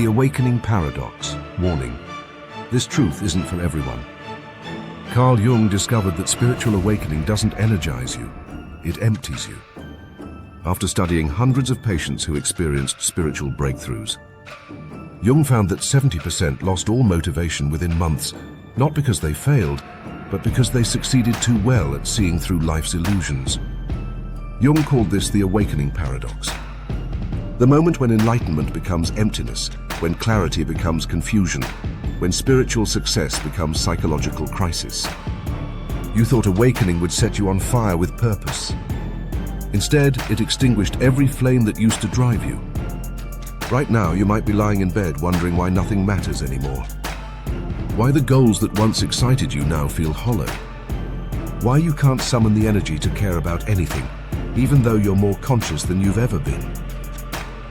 The awakening paradox. Warning: this truth isn't for everyone. Carl Jung discovered that spiritual awakening doesn't energize you, it empties you. After studying hundreds of patients who experienced spiritual breakthroughs, Jung found that 70% lost all motivation within months, not because they failed, but because they succeeded too well at seeing through life's illusions. Jung called this the awakening paradox. The moment when enlightenment becomes emptiness, when clarity becomes confusion, when spiritual success becomes psychological crisis. You thought awakening would set you on fire with purpose. Instead, it extinguished every flame that used to drive you. Right now, you might be lying in bed wondering why nothing matters anymore. Why the goals that once excited you now feel hollow. Why you can't summon the energy to care about anything, even though you're more conscious than you've ever been.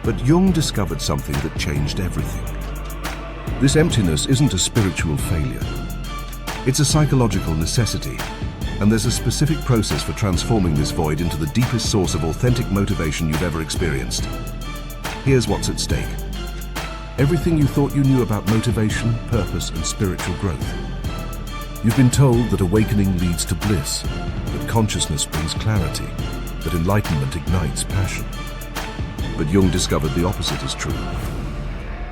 But Jung discovered something that changed everything. This emptiness isn't a spiritual failure. It's a psychological necessity, and there's a specific process for transforming this void into the deepest source of authentic motivation you've ever experienced. Here's what's at stake. Everything you thought you knew about motivation, purpose, and spiritual growth. You've been told that awakening leads to bliss, that consciousness brings clarity, that enlightenment ignites passion. But Jung discovered the opposite is true.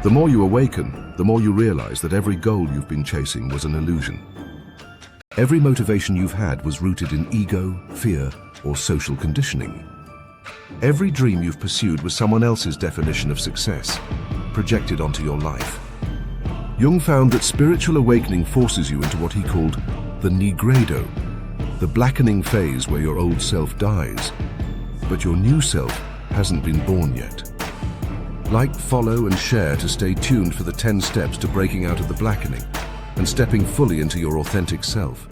The more you awaken, the more you realize that every goal you've been chasing was an illusion. Every motivation you've had was rooted in ego, fear, or social conditioning. Every dream you've pursued was someone else's definition of success, projected onto your life. Jung found that spiritual awakening forces you into what he called the nigredo, the blackening phase where your old self dies, but your new self hasn't been born yet. Like, follow, and share to stay tuned for the 10 steps to breaking out of the blackening and stepping fully into your authentic self.